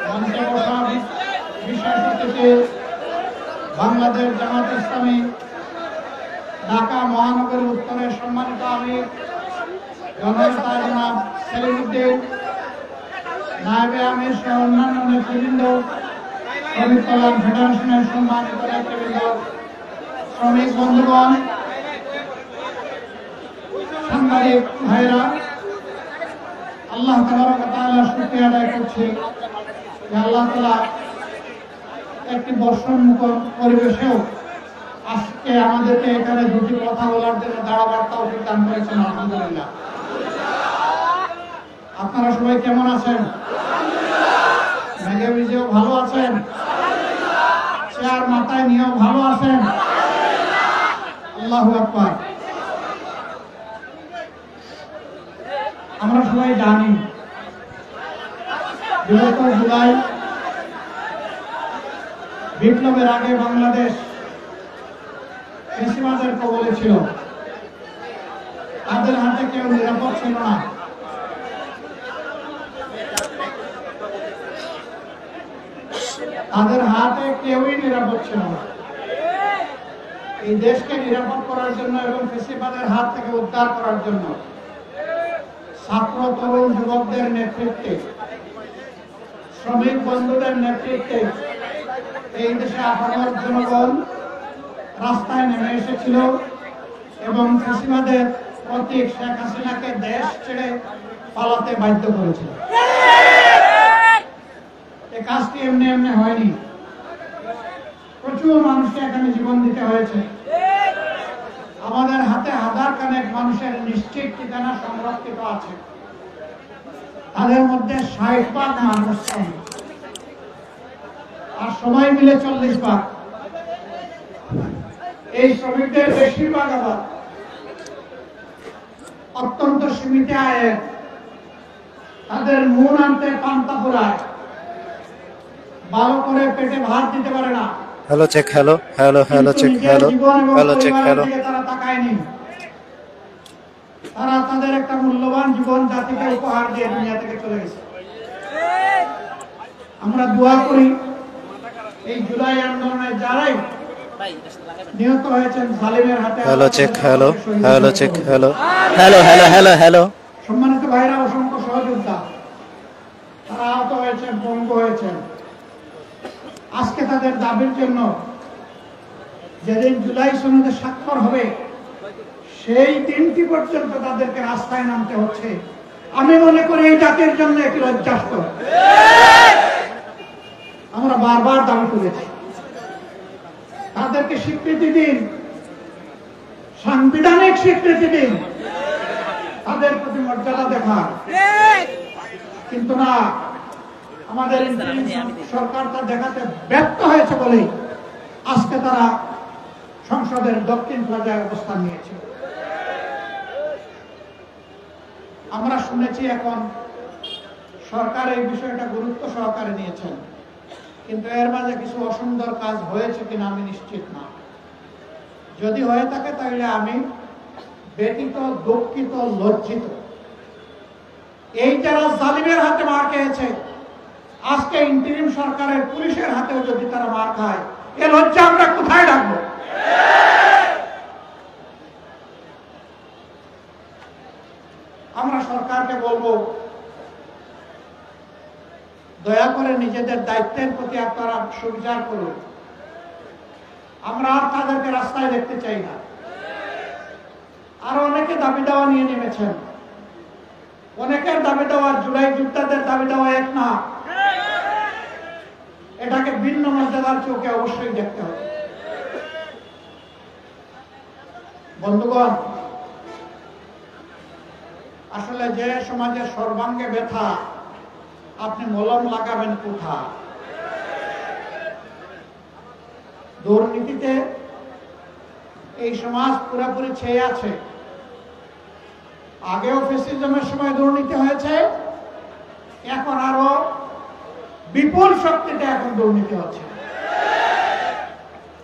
মঞ্চে বসা বিশেষ অতিথি বাংলাদেশ জামাত ইসলামী ঢাকা মহানগরী উত্তরের সম্মানিত আমির জননেতা জনাব সেলিম উদ্দিন, নায়েবে আমির সহ অন্যান্য নেতৃবৃন্দ, শ্রমিক কল্যাণ ফেডারেশনের সম্মানিত নেতৃবৃন্দ, শ্রমিক বন্ধুগণ, সাংবাদিক ভাইরা, আল্লাহ তাবারক ওয়া তাআলার শুকরিয়া আদায় করছি যে আল্লাহ তাআলা একটি বর্ষণমুখর পরিবেশেও আজকে আমাদেরকে এখানে দুটি কথা বলার জন্য দাঁড়াবার তৌফিক দান করেছেন। আলহামদুলিল্লাহ। আপনারা সবাই কেমন আছেন? মেঘে ভিজেও ভালো আছেন? চেয়ার মাথায় নিয়েও ভালো আছেন? আল্লাহু আকবার। আমরা সবাই জানি বিগত জুলাই বিপ্লবের আগে বাংলাদেশ ফ্যাসিবাদের কবলে ছিল। তাদের হাতে কেউ নিরাপদ ছিল না। তাদের হাতে কেউই নিরাপদ ছিল না। এই দেশকে নিরাপদ করার জন্য এবং ফ্যাসিবাদের হাত থেকে উদ্ধার করার জন্য ছাত্র তরুণ যুবকদের নেতৃত্বে, শ্রমিক বন্ধুদের নেতৃত্বে এই দেশে আপামর জনগণ রাস্তায় নেমে এসেছিল এবং ফ্যাসিবাদের প্রতীক শেখ হাসিনাকে দেশ ছেড়ে পালাতে বাধ্য করেছিল। এই কাজটি এমনি এমনি হয়নি। প্রচুর মানুষকে এখানে জীবন দিতে হয়েছে। আমাদের হাতে হাজার খানেক মানুষের নিশ্চিত ঠিকানা সংরক্ষিত আছে। তাদের মধ্যে 60% মানুষ শ্রমিক, আর সবাই মিলে 40%। এই শ্রমিকদের বেশিরভাগ আবার অত্যন্ত সীমিত আয়ের। তাদের মন আনতে পান্তা ফুরায়, ভালো করে পেটে ভাত দিতে পারে না। Hello check, hello hello hello check, hello hello check, hello. তারা তাকায়নি। তারা তাদের একটা মূল্যবান জীবন জাতিকে উপহার দিয়ে দুনিয়া থেকে চলে গেছে। আমরা দোয়া করি এই জুলাই আন্দোলনে যারাই নিহত হয়েছেন জালিমের হাতে, hello check, hello hello check, hello hello hello hello hello. সম্মানিত ভাইরা, অসংখ্য সহযোদ্ধা, তারা আহত হয়েছেন, পঙ্গু হয়েছেন। আজকে তাদের দাবির জন্য যেদিন জুলাই সনদে স্বাক্ষর হবে সেই দিনটি পর্যন্ত তাদেরকে রাস্তায় নামতে হচ্ছে। আমি মনে করি এই জাতির জন্য একটি লজ্জাস্পদ। আমরা বারবার দাবি করেছি তাদেরকে স্বীকৃতি দিন, সাংবিধানিক স্বীকৃতি দিন, তাদের প্রতি মর্যাদা দেখান। কিন্তু না, আমাদের সরকার তা দেখাতে ব্যর্থ হয়েছে বলেই আজকে তারা সংসদের দক্ষিণ প্লাজায় অবস্থান নিয়েছে। আমরা শুনেছি এখন সরকার এই বিষয়টা গুরুত্ব সহকারে নিয়েছেন, কিন্তু এর মাঝে কিছু অসুন্দর কাজ হয়েছে কিনা আমি নিশ্চিত না। যদি হয়ে থাকে তাহলে আমি ব্যথিত, দুঃখিত, লজ্জিত। এই যারা জালিমের হাতে মার খেয়েছে, আজকে ইন্টারিম সরকারের পুলিশের হাতেও যদি তারা মার খায়, এ লজ্জা আমরা কোথায় রাখবো? আমরা সরকারকে বলবো, দয়া করে নিজেদের দায়িত্বের প্রতি আপনারা সুবিচার করুন। আমরা আর তাদেরকে রাস্তায় দেখতে চাই না। আরো অনেকে দাবি দেওয়া নিয়ে নেমেছেন। অনেকের দাবি দেওয়া জুলাই যোদ্ধাদের দাবি দেওয়া এক না। এটাকে ভিন্ন মর্যাদার চোখে অবশ্যই দেখতে হবে। বন্ধুগণ, আসলে যে সমাজের সর্বাঙ্গে ব্যথা, আপনি মলম লাগাবেন কোথা? দুর্নীতিতে এই সমাজ পুরোপুরি ছেয়ে আছে। আগেও ফ্যাসিজমের সময় দুর্নীতি হয়েছে, এখন আরো বিপুল শক্তিতে এখন দুর্নীতি হচ্ছে।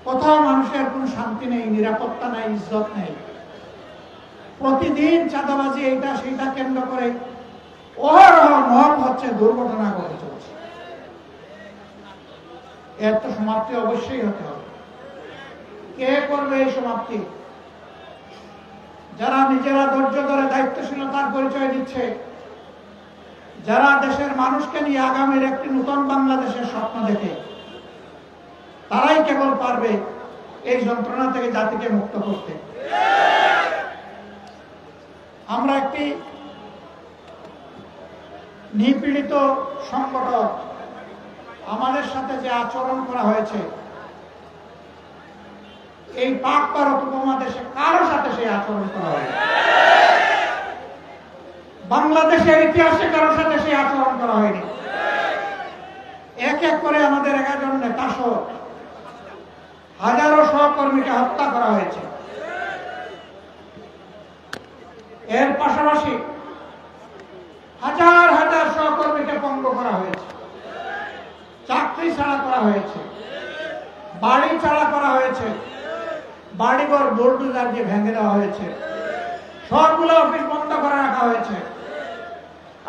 কোথাও মানুষের কোন শান্তি নেই, নিরাপত্তা নেই, ইজ্জত নেই। প্রতিদিন চাঁদাবাজি, এইটা সেইটা কেন্দ্র করে অহরহ মহৎ হচ্ছে, দুর্ঘটনা এর তো সমাপ্তি অবশ্যই হতে হবে। কে করবে এই সমাপ্তি? যারা নিজেরা ধৈর্য ধরে দায়িত্বশীলতার পরিচয় দিচ্ছে, যারা দেশের মানুষকে নিয়ে আগামীর একটি নতুন বাংলাদেশের স্বপ্ন দেখে, তারাই কেবল পারবে এই যন্ত্রণা থেকে জাতিকে মুক্ত করতে। আমরা একটি নিপীড়িত সংগঠন, আমাদের সাথে যে আচরণ করা হয়েছে, এই পাক ভারত উপমহাদেশে কারো সাথে সেই আচরণ করা হয়নি। বাংলাদেশের ইতিহাসে কারোর সাথে সেই আচরণ করা হয়নি। এক এক করে আমাদের 11 জন নেতা সহ হাজারো সহকর্মীকে হত্যা করা হয়েছে। এর পাশাপাশি হাজার হাজার সহকর্মীকে পঙ্গ করা হয়েছে, চাকরি ছাড়া করা হয়েছে, বাড়ি ছাড়া করা হয়েছে, বাড়িঘর বুলডোজার দিয়ে ভেঙে দেওয়া হয়েছে, সবগুলো অফিস বন্ধ করে রাখা হয়েছে,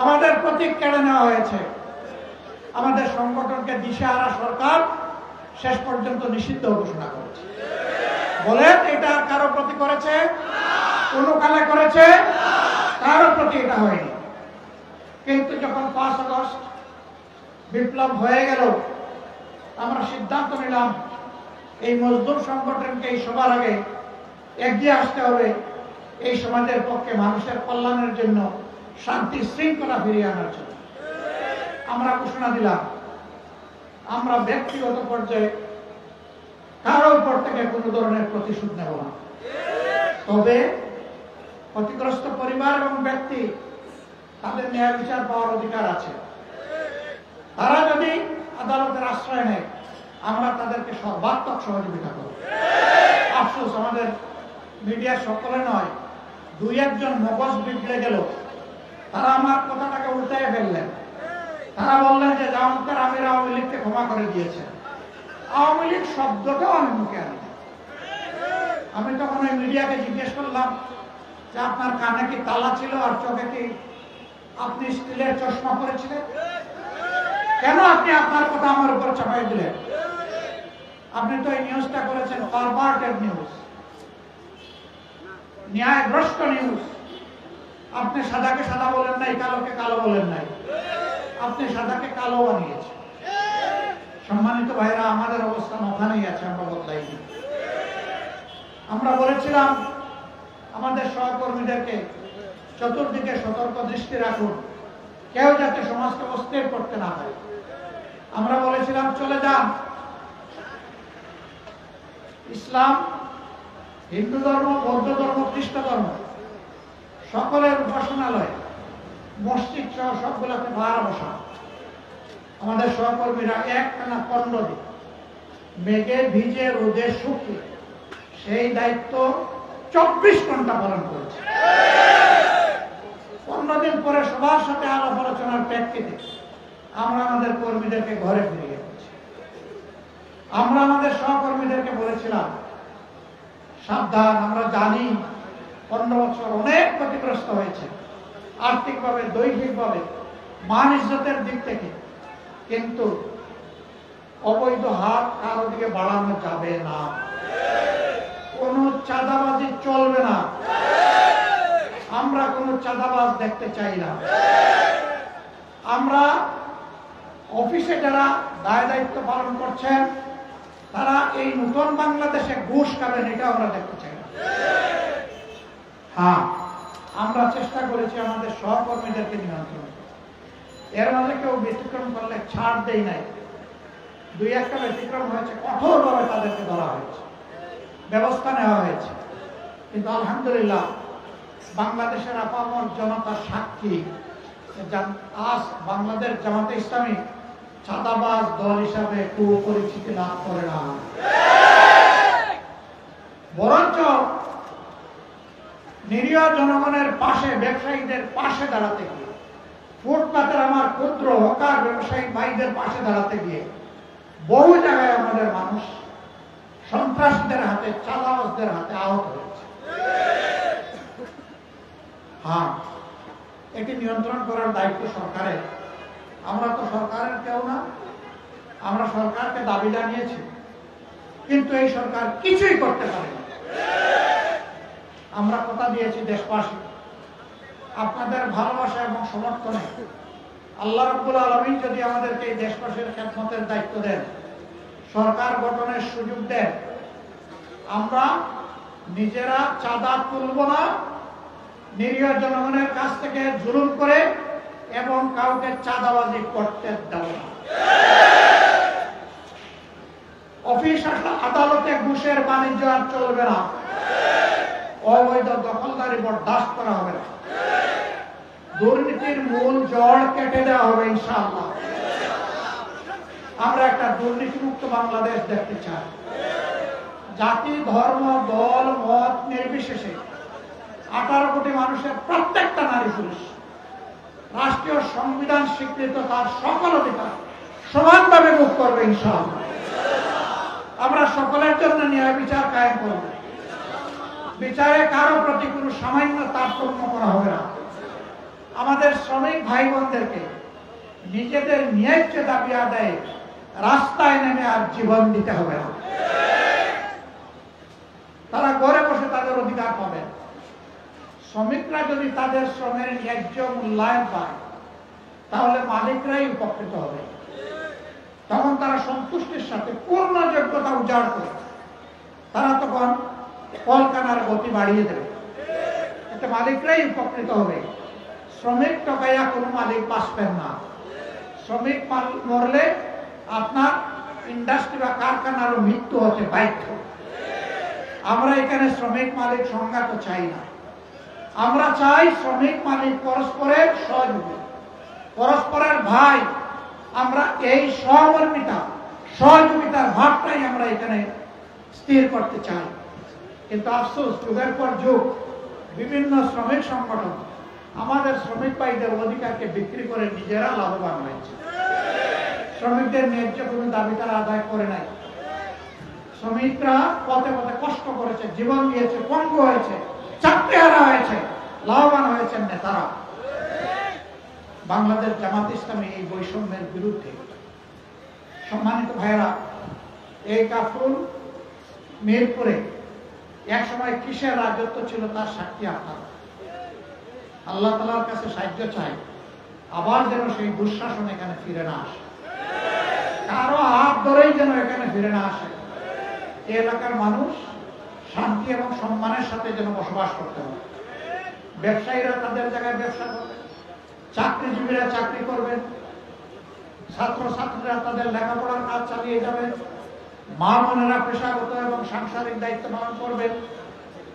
আমাদের প্রতীক কেড়ে নেওয়া হয়েছে, আমাদের সংগঠনকে দিশেহারা সরকার শেষ পর্যন্ত নিষিদ্ধ ঘোষণা করেছে। বলেন এটা কারো প্রতি করেছে? কোন কালে করেছে? কারো প্রতি এটা হয়নি। কিন্তু যখন 5 আগস্ট বিপ্লব হয়ে গেল, আমরা সিদ্ধান্ত নিলাম এই মজদুর সংগঠনকে এই সবার আগে এগিয়ে আসতে হবে, এই সমাজের পক্ষে মানুষের কল্যাণের জন্য, শান্তি শৃঙ্খলা ফিরিয়ে আনার জন্য। আমরা ঘোষণা দিলাম আমরা ব্যক্তিগত পর্যায়ে কারোর উপর থেকে কোন ধরনের প্রতিশোধ নেব না। তবে ক্ষতিগ্রস্ত পরিবার এবং ব্যক্তি তাদের ন্যায় বিচার পাওয়ার অধিকার আছে। তারা যদি আদালতের আশ্রয় নেয়, আমরা তাদেরকে সর্বাত্মক সহযোগিতা করব। আফসোস আমাদের মিডিয়ার সকলে নয়, 2-1 জন মগজ বিগড়ে গেল, তারা আমার কথাটাকে উল্টায় ফেললেন। তারা বললেন যে জামাতের আমির আওয়ামী লীগকে ক্ষমা করে দিয়েছে। আওয়ামী লীগ শব্দটাও আমি মুখে আনি। আমি তখন ওই মিডিয়াকে জিজ্ঞেস করলাম যে আপনার কানে কি তালা ছিল আর চোখে কি আপনি স্টিলের চশমা পরেছিলেন? কেন আপনি আপনার কথা আমার উপর চাপাই দিলেন? আপনি তো এই নিউজটা করেছেন পারভার্টেড নিউজ, ন্যায়ভ্রষ্ট নিউজ। আপনি সাদাকে সাদা বলেন নাই, কালোকে কালো বলেন নাই, আপনি সাদাকে কালো বানিয়েছেন। সম্মানিত ভাইরা, আমাদের অবস্থান ওখানেই আছে, আমরা বদলাইনি। আমরা বলেছিলাম আমাদের সহকর্মীদেরকে চতুর্দিকে সতর্ক দৃষ্টি রাখুন, কেউ যাতে সমাজকে অস্থির করতে না পারে। আমরা বলেছিলাম চলে যান, ইসলাম, হিন্দু ধর্ম, বৌদ্ধ ধর্ম, খ্রিস্ট ধর্ম সকলের উপাসনালয়, মসজিদ সহ সবগুলোকে ভাড়া বসা। আমাদের সহকর্মীরা একটানা 15 দিন মেঘে ভিজে রোদে শুকিয়ে সেই দায়িত্ব 24 ঘন্টা পালন করেছে। 15 দিন পরে সবার সাথে আলাপ আলোচনার প্রেক্ষিতে আমরা আমাদের কর্মীদেরকে ঘরে ফিরিয়ে দিয়েছি। আমরা আমাদের সহকর্মীদেরকে বলেছিলাম সাবধান, আমরা জানি 15 বছর অনেক ক্ষতিগ্রস্ত হয়েছে, আর্থিকভাবে, দৈহিকভাবে, মান ইজ্জতের দিক থেকে, কিন্তু অবৈধ হাত কারো দিকে বাড়ানো যাবে না, কোন চাঁদাবাজি চলবে না, আমরা কোন চাঁদাবাজ দেখতে চাই না। আমরা অফিসে যারা দায় দায়িত্ব পালন করছেন তারা এই নতুন বাংলাদেশে ঘুষ খাবেন, এটা আমরা দেখতে চাই না। হ্যাঁ, আমরা চেষ্টা করেছি আমাদের সহকর্মীদেরকে নিয়ন্ত্রণ করতে। এর মাঝে কেউ ব্যতিক্রম করলে ছাড় দেই নাই, 2-1টা ব্যতিক্রম হয়েছে, কঠোরভাবে তাদেরকে ধরা হয়েছে, ব্যবস্থা নেওয়া হয়েছে। কিন্তু আলহামদুলিল্লাহ বাংলাদেশের আপামর জনতার সাক্ষী, আজ বাংলাদেশ জামাতে ইসলামী চাঁদাবাজ দল হিসাবে পরিচিতি লাভ করে না, বরঞ্চ নিরীহ জনগণের পাশে, ব্যবসায়ীদের পাশে দাঁড়াতে গিয়ে, ফুটপাতের আমার ক্ষুদ্র হকার ব্যবসায়ী ভাইদের পাশে দাঁড়াতে গিয়ে বহু জায়গায় আমাদের মানুষ সন্ত্রাসীদের হাতে, চাঁদাবাজদের হাতে আহত হয়েছে। হ্যাঁ, এটি নিয়ন্ত্রণ করার দায়িত্ব সরকারের। আমরা তো সরকারের কেউ না, আমরা সরকারকে দাবি জানিয়েছি, কিন্তু এই সরকার কিছুই করতে পারে না। আমরা কথা দিয়েছি দেশবাসী, আপনাদের ভালোবাসা এবং সমর্থনে আল্লাহ রাব্বুল আলামিন যদি আমাদেরকে এই দেশবাসীর খেদমতের দায়িত্ব দেন, সরকার গঠনের সুযোগ দেন, আমরা নিজেরা চাঁদা তুলব না, নিরীহ জনগণের কাছ থেকে জুলুম করে এবং কাউকে চাঁদাবাজি করতে দেব না। অফিস আদালতে ঘুষের বাণিজ্য আর চলবে না, অবৈধ দখলদারি বরদাস্ত করা হবে না, দুর্নীতির মূল জড় কেটে দেওয়া হবে ইনশাআল্লাহ। আমরা একটা দুর্নীতিমুক্ত বাংলাদেশ দেখতে চাই। জাতি, ধর্ম, দল, মত নির্বিশেষে 18 কোটি মানুষের প্রত্যেকটা নারী পুরুষ রাষ্ট্রীয় সংবিধান স্বীকৃত তার সকল অধিকার সমানভাবে ভোগ করবে ইনশাআল্লাহ। আমরা সকলের জন্য ন্যায় বিচার কায়েম করব। বিচারে কারো প্রতি কোনো সামান্য তারতম্য করা হবে না। আমাদের শ্রমিক ভাই বোনদেরকে নিজেদের ন্যায্য দাবি আদায়ে রাস্তায় নেমে আর জীবন দিতে হবে না। তারা ঘরে বসে তাদের অধিকার পাবে। শ্রমিকরা যদি তাদের শ্রমের ন্যায্য মূল্যায়ন পায়, তাহলে মালিকরাই উপকৃত হবে। তখন তারা সন্তুষ্টির সাথে পূর্ণ যোগ্যতা উজাড় করে তারা তখন কলকারখানার গতি বাড়িয়ে দেবে। এতে মালিকরাই উপকৃত হবে। শ্রমিক টকাইয়া কোনো মালিক বাঁচবেন না। শ্রমিক মরলে আপনার ইন্ডাস্ট্রি বা কারখানারও মৃত্যু হতে বাধ্য। আমরা এখানে শ্রমিক মালিক সংঘাত চাই না। আমরা চাই শ্রমিক মালিক পরস্পরের সহযোগী, পরস্পরের ভাই। আমরা এই সহমর্মিতা, সহযোগিতার ভাবটাই আমরা এখানে স্থির করতে চাই। কিন্তু আফসোস, যুগের পর যুগ বিভিন্ন শ্রমিক সংগঠন আমাদের শ্রমিক ভাইদের অধিকারকে বিক্রি করে নিজেরা লাভবান হয়েছে। শ্রমিকদের ন্যায্য কোনো দাবি তারা আদায় করে নাই। শ্রমিকরা পথে পথে কষ্ট করেছে, জীবন দিয়েছে, পঙ্গু হয়েছে, চাকরি হারা হয়েছে, লাভবান হয়েছেন নেতারা। বাংলাদেশ জামাত ইসলামী এই বৈষম্যের বিরুদ্ধে। সম্মানিত ভাইয়েরা, এই কাফরুল মিরপুরে এক সময় কিসের রাজত্ব ছিল তার সাক্ষী আপনারা। আল্লাহ তাআলার কাছে সাহায্য চাই, আবার যেন সেই দুঃশাসন এখানে ফিরে না আসে, কারো হাত ধরেই যেন এখানে ফিরে না আসে। এই এলাকার মানুষ শান্তি এবং সম্মানের সাথে যেন বসবাস করতে হবে। ব্যবসায়ীরা তাদের জায়গায় ব্যবসা করবেন, চাকরিজীবীরা চাকরি করবেন, ছাত্রছাত্রীরা তাদের লেখাপড়ার কাজ চালিয়ে যাবেন, মা বোনেরা পেশাগত এবং সাংসারিক দায়িত্ব পালন করবেন।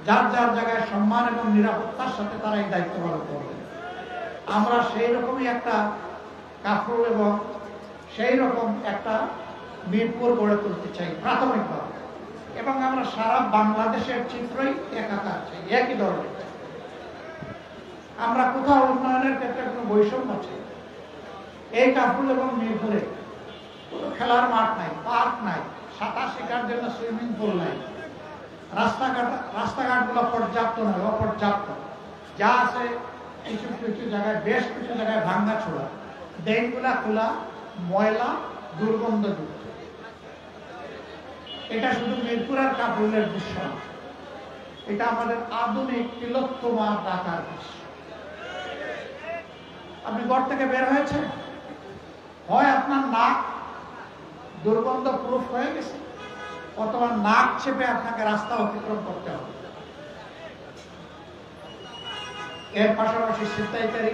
যার যার জায়গায় সম্মান এবং নিরাপত্তার সাথে তারা এই দায়িত্ব পালন করবেন। আমরা সেই রকমই একটা কাফরুল এবং সেই রকম একটা মিরপুর গড়ে তুলতে চাই প্রাথমিকভাবে, এবং আমরা সারা বাংলাদেশের চিত্রই একাকার চাই, একই ধরনের চাই। আমরা কোথাও উন্নয়নের ক্ষেত্রে কোনো বৈষম্য চাই। এই কাফরুল এবং মিরপুরে কোনো খেলার মাঠ নাই, পার্ক নাই, সাঁতার শেখার জন্য সুইমিং পুল নাই, রাস্তাঘাটগুলো পর্যাপ্ত নয়, অপর্যাপ্ত। যা আছে কিছু কিছু জায়গায়, বেশ কিছু জায়গায় ভাঙ্গা ছোড়া, ড্রেনগুলা খোলা, ময়লা, দুর্গন্ধযুক্ত। এটা শুধু মিরপুরের কাফরুলের দৃশ্য না, এটা আমাদের আধুনিক তিলোত্তমা ঢাকার দৃশ্য। আপনি ঘর থেকে বের হয়েছেন, হয় আপনার নাক দুর্গন্ধ প্রুফ হয়ে গেছে, অথবা নাক চেপে আপনাকে রাস্তা অতিক্রম করতে হবে। এর পাশাপাশি ছিনতাইকারী,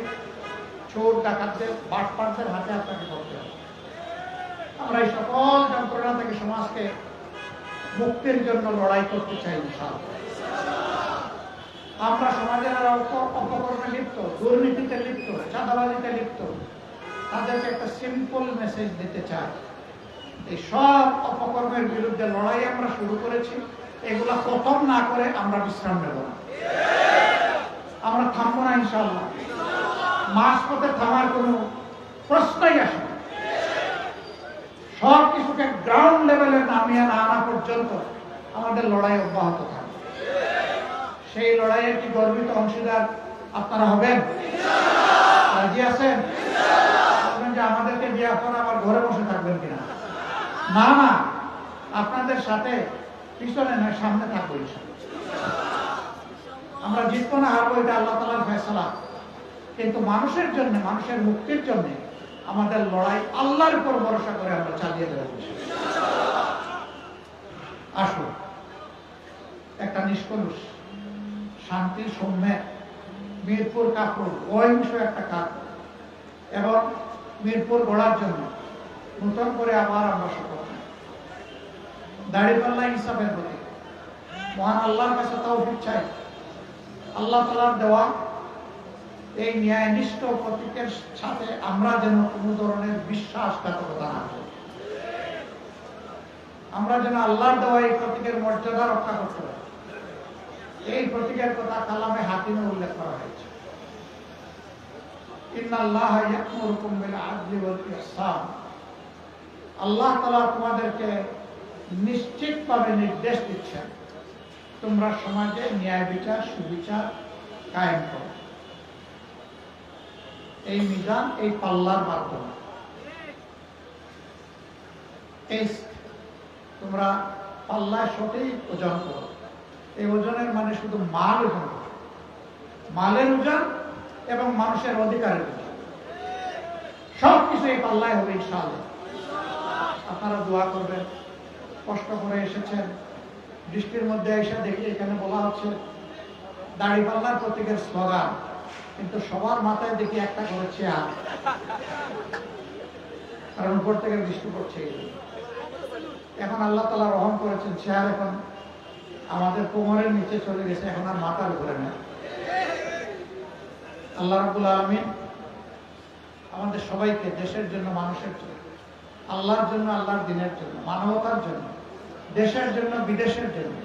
চোর, ডাকাতদের, বাটপারদের হাতে আপনাকে পড়তে হবে। আমরা এই সকল যন্ত্রণা থেকে সমাজকে মুক্তির জন্য লড়াই করতে চাই। আমরা সমাজের অপকর্মে লিপ্ত, দুর্নীতিতে লিপ্ত, চাঁদাবাজিতে লিপ্ত, তাদেরকে একটা সিম্পল মেসেজ দিতে চাই। এই সব অপকর্মের বিরুদ্ধে লড়াই আমরা শুরু করেছি। এগুলা প্রথম না করে আমরা বিশ্রাম নেব না, আমরা থামবো না ইনশাআল্লাহ। মাঝপথে থামার কোনো প্রশ্নই আসে না। সব কিছুকে গ্রাউন্ড লেভেলে নামিয়ে না আনা পর্যন্ত আমাদের লড়াই অব্যাহত থাকবে। সেই লড়াইয়ের কি গর্বিত অংশীদার আপনারা হবেন? রাজি আছেন? যে আমাদেরকে দিয়ে আপনারা আবার ঘরে বসে থাকবেন কিনা? না না, আপনাদের সাথে পিছনে নয়, সামনে থাকবো ইনশাআল্লাহ। আমরা জিতবো না হারবো, এটা আল্লাহ তাআলার ফয়সালা। কিন্তু মানুষের জন্য, মানুষের মুক্তির জন্য আমাদের লড়াই আল্লাহর উপর ভরসা করে আমরা চালিয়ে দেবো। আসুন, একটা নিষ্কলুষ শান্তি সৌম্য মিরপুর কাপড় অহিংস একটা কাজ এবং মিরপুর গড়ার জন্য নতুন করে আবার আমরা শপথ নিই। দাঁড়িপাল্লা ইনসাফের প্রতি মহান আল্লাহর কাছে তৌফিক চাই। আল্লাহ তাআলার দেওয়া এই ন্যায়নিষ্ঠ প্রতীকের সাথে আমরা যেন কোনো ধরনের বিশ্বাসঘাতকতা না করি। আমরা যেন আল্লাহর দেওয়া এই প্রতীকের মর্যাদা রক্ষা করতে পারি। এই প্রতীকের কথা কালামে হাকিমে উল্লেখ করা হয়েছে। ইন্নাল্লাহা ইয়া'মুরুকুম বিল আদলি ওয়াল ইহসান। আল্লাহ তাআলা তোমাদেরকে নিশ্চিতভাবে নির্দেশ দিচ্ছেন, তোমরা সমাজে ন্যায় বিচার সুবিচার কায়েম করো। এই মিজান, এই পাল্লার মাধ্যমে এই তোমরা পাল্লায় সঠিক ওজন করো। এই ওজনের মানে শুধু মাল ওজন করো, মালের ওজন এবং মানুষের অধিকারের ওজন, সবকিছু এই পাল্লায় হবে ইনশাআল্লাহ। আপনারা দোয়া করবেন। কষ্ট করে এসেছেন, বৃষ্টির মধ্যে এসে দেখি এখানে বলা হচ্ছে দাড়িপাল্লার প্রতীকের স্লোগান, কিন্তু সবার মাথায় দেখি একটা করে চেয়ার, কারণ উপর থেকে বৃষ্টি পড়ছে। এখন আল্লাহ তাআলা রহম করেছেন, চেয়ার এখন আমাদের কোমরের নিচে চলে গেছে, এখন আর মাথার উপরে না। আল্লাহ রাব্বুল আলামিন আমাদের সবাইকে দেশের জন্য, মানুষের জন্য, আল্লাহর জন্য, আল্লাহর দ্বীনের জন্য, মানবতার জন্য, দেশের জন্য, বিদেশের জন্য,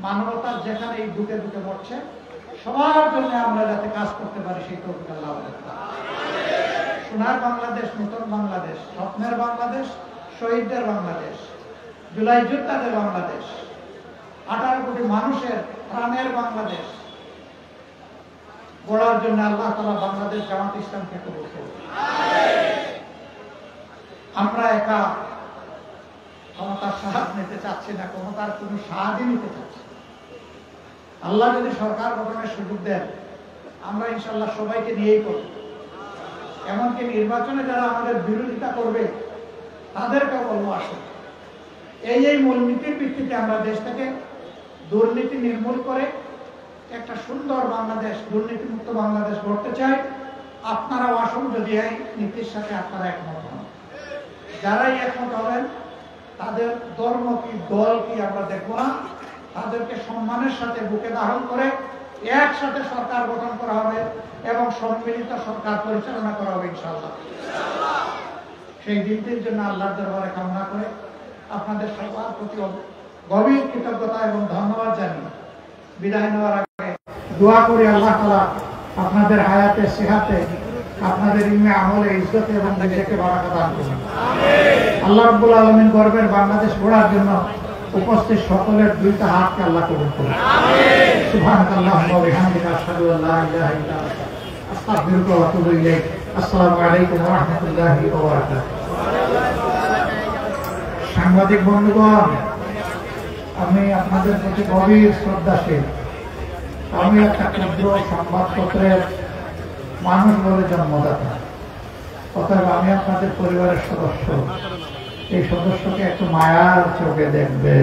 মানবতার যেখানে এই দুঃখে দুঃখে মরছে সবার জন্য আমরা যাতে কাজ করতে পারি সেই তৌফিক আল্লাহ আমাদের দান। সোনার বাংলাদেশ, নতুন বাংলাদেশ, স্বপ্নের বাংলাদেশ, শহীদদের বাংলাদেশ, জুলাই যোদ্ধাদের বাংলাদেশ, 18 কোটি মানুষের প্রাণের বাংলাদেশ গড়ার জন্য আল্লাহ তাআলা বাংলাদেশ জামাত ইসলামকে কবুল করুন। আমরা একা ক্ষমতার সাহায্য নিতে চাচ্ছি না, ক্ষমতার কোনো সাহায্য নিতে চাচ্ছি। আল্লাহ যদি সরকার গঠনের সুযোগ দেন, আমরা ইনশাআল্লাহ সবাইকে নিয়েই করব। এমনকি নির্বাচনে যারা আমাদের বিরোধিতা করবে তাদেরকেও বলবো, আসুন এই মূলনীতির ভিত্তিতে আমরা দেশ থেকে দুর্নীতি নির্মূল করে একটা সুন্দর বাংলাদেশ, দুর্নীতিমুক্ত বাংলাদেশ গড়তে চাই। আপনারাও আসুন যদি এই নীতির সাথে আপনারা একমত হন। যারাই একমত হবেন তাদের ধর্ম কি, দল কি আমরা দেখবো না, তাদেরকে সম্মানের সাথে বুকে ধারণ করে একসাথে সরকার গঠন করা হবে এবং সম্মিলিত সরকার পরিচালনা করা হবে ইনশাআল্লাহ। সেই দিনটির জন্য আল্লাহর দরবারে কামনা করে আপনাদের সবার প্রতি গভীর কৃতজ্ঞতা এবং ধন্যবাদ জানিয়ে বিদায় নেওয়ার আগে দোয়া করি আল্লাহ তাআলা আপনাদের হায়াতে, সেহাতে, আপনাদের ইলমে, আমলে, ইজ্জতে এবং নিজেকে বারাকা দান করুন। আল্লাহ রাব্বুল আলামিন গর্বের বাংলাদেশ গড়ার জন্য উপস্থিত সকলের দুইটা হাতকে আল্লাহ কবুল করুন। সুবহানাল্লাহি ওয়া বিহামদিহি, আশহাদু আল্লা ইলাহা ইল্লা আনতা, আস্তাগফিরুকা ওয়া আতুবু ইলাইক। আসসালামু আলাইকুম ওয়া রাহমাতুল্লাহি ওয়া বারাকাতুহু। সাংবাদিক বন্ধুগণ, আমি আপনাদের প্রতি গভীর শ্রদ্ধাশীল। আমি একটা ক্ষুদ্র সংবাদপত্রের মানুষ বলে জন্মদাতা, অতএব আমি আপনাদের পরিবারের সদস্য। এই সদস্যকে একটু মায়ার চোখে দেখবে।